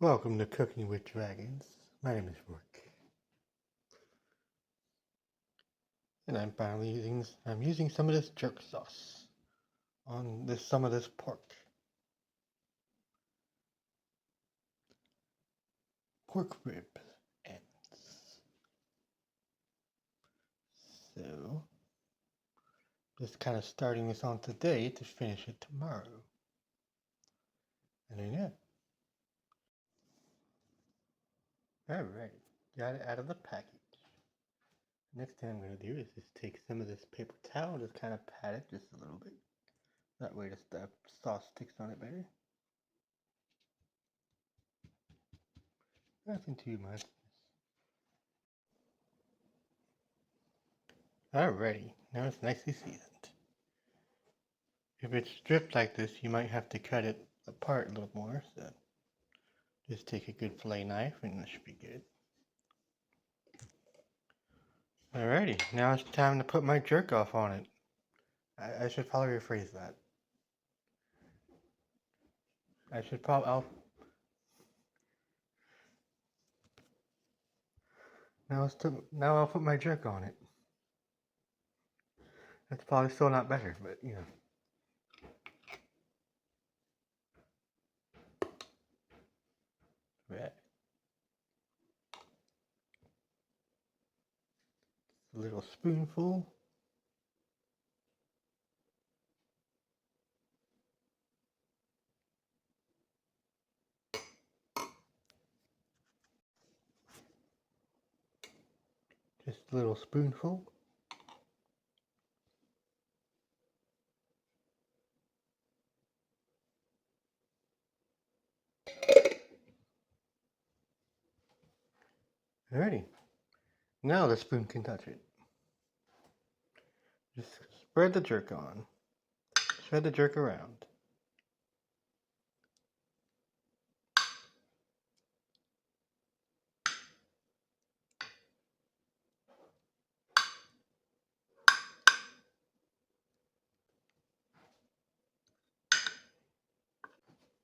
Welcome to Cooking with Dragons. My name is Rook, and I'm using some of this jerk sauce on some of this pork rib ends. So, just kind of starting this on today to finish it tomorrow. And then alright, got it out of the package. Next thing I'm going to do is just take some of this paper towel, just kind of pat it just a little bit. That way the sauce sticks on it better. Nothing too much. Alrighty, now it's nicely seasoned. If it's stripped like this, you might have to cut it apart a little more, so just take a good fillet knife and it should be good. Alrighty, now it's time to put my jerk off on it. I should probably rephrase that. Now I'll put my jerk on it. That's probably still not better, but you know. Right. A little spoonful. Just a little spoonful. Alrighty. Now the spoon can touch it. Just spread the jerk on. Spread the jerk around.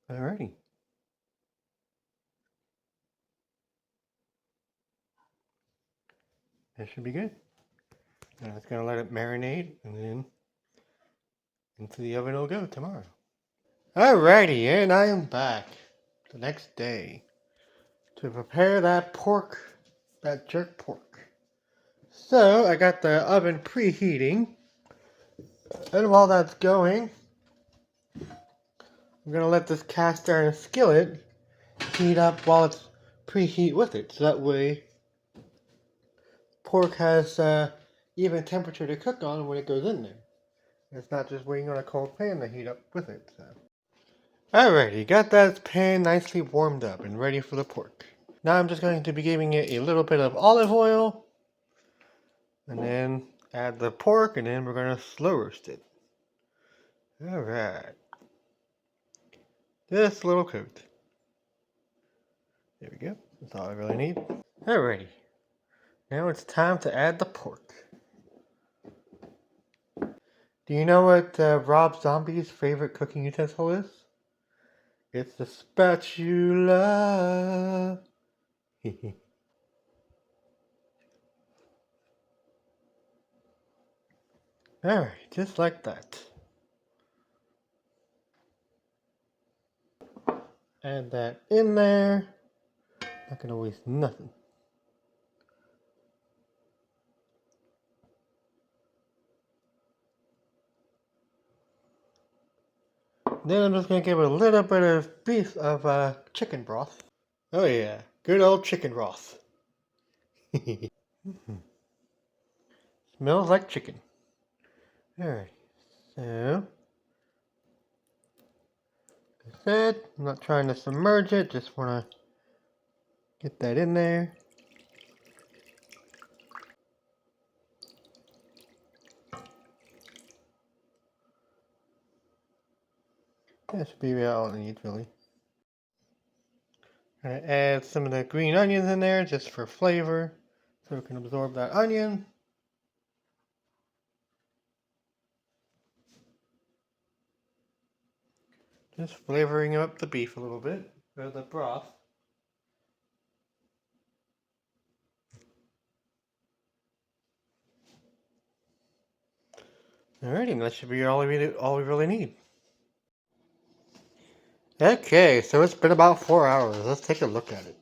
Alrighty. That should be good. Now it's going to let it marinate, and then into the oven it'll go tomorrow. Alrighty, and I am back the next day to prepare that jerk pork. So I got the oven preheating, and while that's going, I'm going to let this cast iron skillet heat up while it's preheat with it. So that way pork has even temperature to cook on when it goes in there. It's not just waiting on a cold pan to heat up with it. So. Alrighty, got that pan nicely warmed up and ready for the pork. Now I'm just going to be giving it a little bit of olive oil, and then add the pork, and then we're going to slow roast it. Alright. Just a little coat. There we go. That's all I really need. Alrighty. Now it's time to add the pork. Do you know what Rob Zombie's favorite cooking utensil is? It's the spatula. Alright, just like that. Add that in there. Not gonna waste nothing. Then I'm just gonna give it a little bit of chicken broth. Oh yeah, good old chicken broth. Smells like chicken. Alright, so like I said, I'm not trying to submerge it, just wanna get that in there. That should be all it needs, really. I'm gonna add some of the green onions in there just for flavor, so it can absorb that onion. Just flavoring up the beef a little bit, or the broth. Alrighty, that should be all we really need. Okay, so it's been about 4 hours. Let's take a look at it.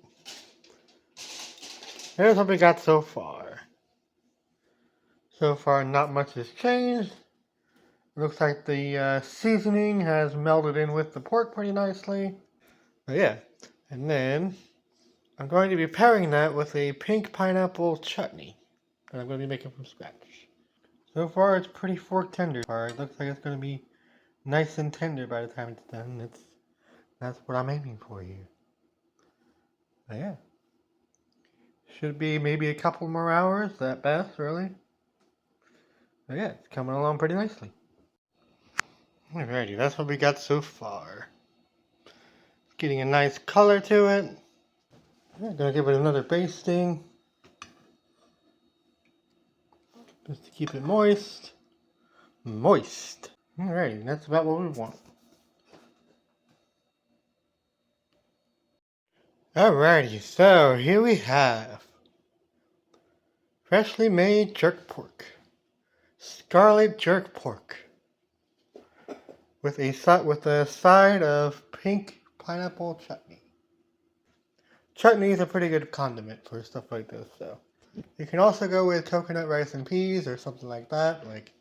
Here's what we got so far. So far, not much has changed. Looks like the seasoning has melded in with the pork pretty nicely. But yeah, and then I'm going to be pairing that with a pink pineapple chutney that I'm going to be making from scratch. So far, it's pretty fork tender. It looks like it's going to be nice and tender by the time it's done. That's what I'm aiming for here. But yeah, should be maybe a couple more hours at best, really. But yeah, it's coming along pretty nicely. Alrighty, that's what we got so far. It's getting a nice color to it. I'm gonna give it another basting, just to keep it moist. Alrighty, that's about what we want. Alrighty, so here we have freshly made jerk pork. Scarlet Jerk pork. With a side of pink pineapple chutney. Chutney is a pretty good condiment for stuff like this, so. You can also go with coconut rice and peas or something like that. Like,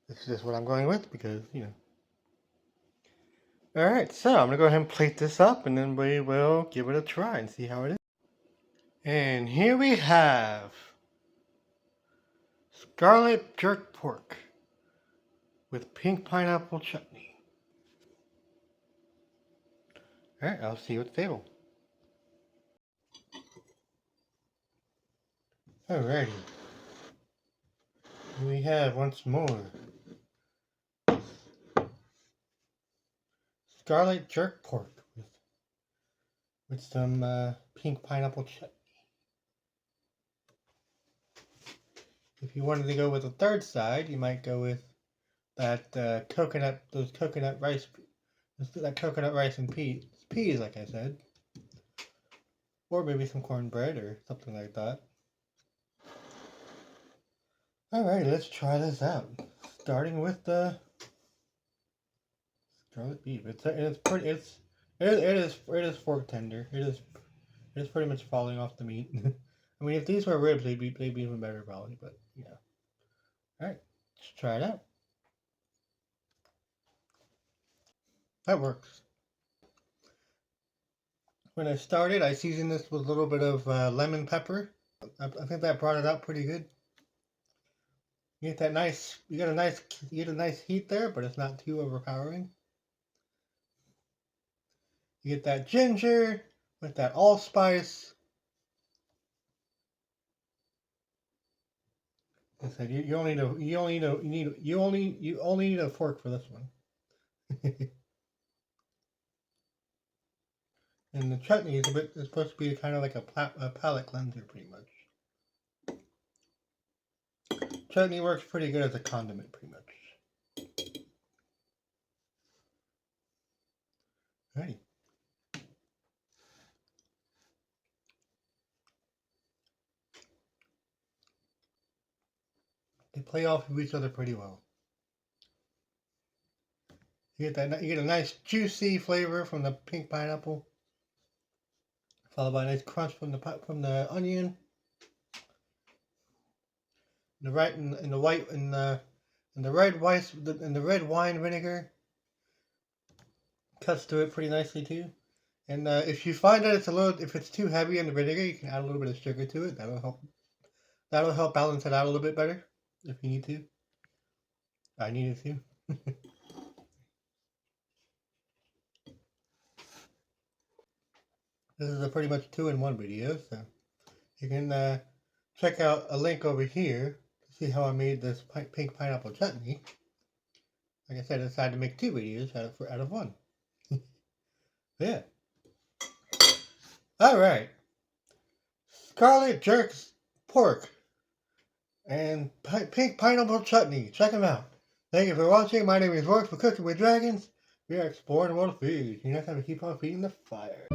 this is just what I'm going with because, you know. Alright, so I'm going to go ahead and plate this up and then we will give it a try and see how it is. And here we have Scarlet Jerk pork with pink pineapple chutney. Alright, I'll see you at the table. Alrighty. Here we have once more Scarlet Jerk pork with some pink pineapple chutney. If you wanted to go with a third side, you might go with that coconut rice and peas, like I said, or maybe some cornbread or something like that. Alright, let's try this out. Starting with the scarlet beef. It is fork tender. It is pretty much falling off the meat. I mean, if these were ribs, they'd be even better probably. But yeah. All right, let's try it out. That works. When I started, I seasoned this with a little bit of lemon pepper. I think that brought it out pretty good. You get a nice heat there, but it's not too overpowering. You get that ginger with that allspice. I said you only need a fork for this one. And the chutney is supposed to be kind of like a palate cleanser, pretty much. Chutney works pretty good as a condiment, pretty much. Alright. They play off of each other pretty well. You get a nice juicy flavor from the pink pineapple, followed by a nice crunch from the onion. The red wine vinegar cuts to it pretty nicely too. And if you find that if it's too heavy in the vinegar, you can add a little bit of sugar to it. That'll help balance it out a little bit better if you need to. I needed to. This is a pretty much 2-in-1 video, so you can check out a link over here to see how I made this pink pineapple chutney. Like I said, I decided to make 2 videos out of 1. Yeah. Alright. Scarlet Jerk's pork and pink pineapple chutney. Check them out. Thank you for watching. My name is Roy for Cooking with Dragons. We are exploring the world of food. You next time to keep on feeding the fire.